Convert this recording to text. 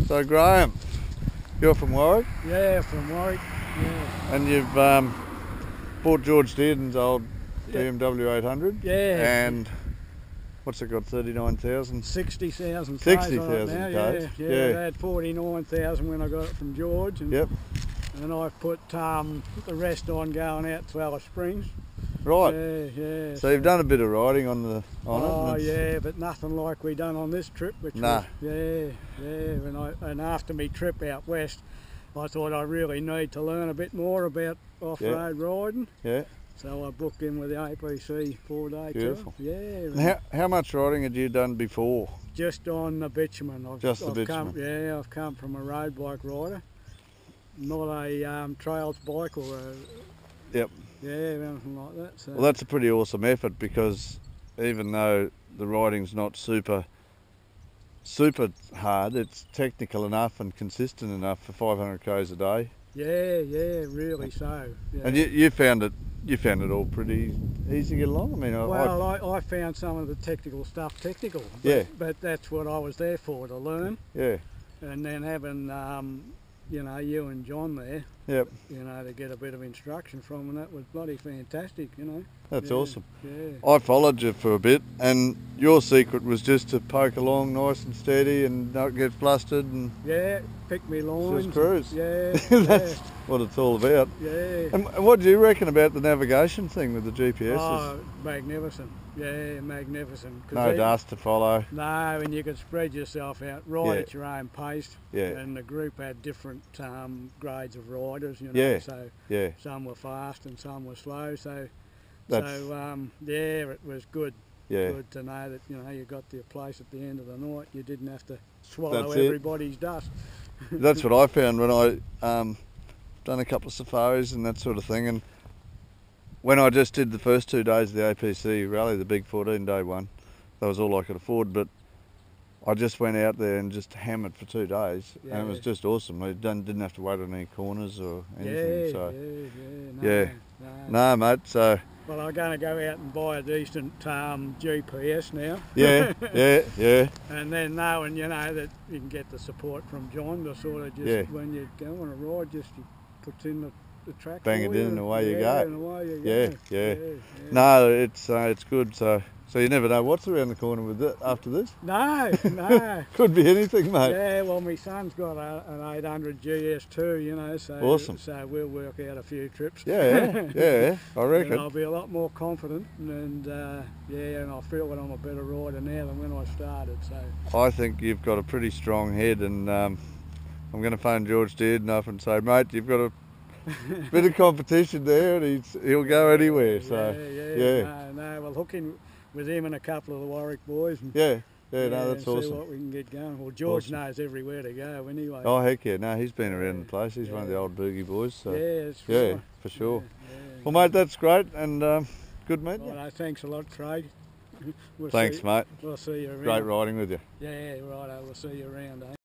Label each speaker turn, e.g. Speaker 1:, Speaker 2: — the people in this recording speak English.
Speaker 1: So Graham, you're from Warwick?
Speaker 2: Yeah, from Warwick, yeah.
Speaker 1: And you've bought George Dearden's old BMW 800?
Speaker 2: Yeah.
Speaker 1: And what's it got, 39,000?
Speaker 2: 60,000 Ks
Speaker 1: 60,000 Ks?
Speaker 2: Yeah.
Speaker 1: Yeah.
Speaker 2: I had 49,000 when I got it from George. And,
Speaker 1: Yep.
Speaker 2: And I've put the rest on going out to Alice Springs.
Speaker 1: Right.
Speaker 2: Yeah.
Speaker 1: So you've done a bit of riding on it?
Speaker 2: Oh yeah, but nothing like we done on this trip, which was, yeah. And after me trip out west, I thought I really need to learn a bit more about off-road riding.
Speaker 1: Yeah.
Speaker 2: So I booked in with the APC 4-day tour.
Speaker 1: Beautiful.
Speaker 2: Yeah.
Speaker 1: And how much riding had you done before?
Speaker 2: Just on the bitumen.
Speaker 1: Just the bitumen.
Speaker 2: I've come from a road bike rider, not a trails bike or a...
Speaker 1: Yep.
Speaker 2: Yeah, anything like that. So.
Speaker 1: Well, that's a pretty awesome effort, because even though the riding's not super hard, it's technical enough and consistent enough for 500 k's a day.
Speaker 2: Yeah, really so. Yeah.
Speaker 1: And you found it all pretty easy to get along. I mean,
Speaker 2: I found some of the technical stuff technical. But that's what I was there for, to learn.
Speaker 1: Yeah.
Speaker 2: And then having you and John there.
Speaker 1: Yep.
Speaker 2: To get a bit of instruction from, and that was bloody fantastic.
Speaker 1: That's awesome.
Speaker 2: Yeah.
Speaker 1: I followed you for a bit, and your secret was just to poke along nice and steady and not get flustered and
Speaker 2: pick me lines.
Speaker 1: Just cruise.
Speaker 2: Yeah.
Speaker 1: That's what it's all about.
Speaker 2: Yeah.
Speaker 1: And what do you reckon about the navigation thing with the GPS?
Speaker 2: Oh, magnificent. Yeah, magnificent.
Speaker 1: No dust to follow.
Speaker 2: No, and you could spread yourself out at your own pace.
Speaker 1: Yeah.
Speaker 2: And the group had different grades of riders, So some were fast and some were slow. So it was good.
Speaker 1: Yeah.
Speaker 2: Good to know that you got to your place at the end of the night. You didn't have to swallow everybody's dust.
Speaker 1: That's what I found when I done a couple of safaris and that sort of thing. And when I just did the first 2 days of the APC Rally, the big 14-day one, that was all I could afford. But I just went out there and just hammered for 2 days, and it was just awesome. I didn't have to wait on any corners or anything. No, mate. So.
Speaker 2: Well, I'm going to go out and buy a decent GPS now.
Speaker 1: Yeah.
Speaker 2: And then knowing, that you can get the support from John to sort of just, when you go on a ride, just you puts in the track.
Speaker 1: Bang it in and away you go.
Speaker 2: And away you go.
Speaker 1: Yeah. No, it's good. So you never know what's around the corner with it after this.
Speaker 2: No.
Speaker 1: Could be anything, mate.
Speaker 2: Yeah, well, my son's got an 800 GS too, so
Speaker 1: awesome.
Speaker 2: So we'll work out a few trips.
Speaker 1: Yeah, I reckon.
Speaker 2: And I'll be a lot more confident, and and I feel that I'm a better rider now than when I started. So
Speaker 1: I think you've got a pretty strong head, and I'm going to phone George Dearden up and say, mate, you've got a bit of competition there, and he'll go anywhere. So
Speaker 2: no, well, hooking with him and a couple of the Warwick boys. And,
Speaker 1: that's awesome.
Speaker 2: See what we can get going. Well, George knows everywhere to go anyway.
Speaker 1: Oh, heck yeah. No, he's been around the place. He's one of the old boogie boys. So. For sure. Well, mate, that's great, and good meeting you.
Speaker 2: Well, thanks a lot, Craig.
Speaker 1: Thanks, mate.
Speaker 2: We'll see you around.
Speaker 1: Great riding with you.
Speaker 2: Yeah, right. We'll see you around, eh?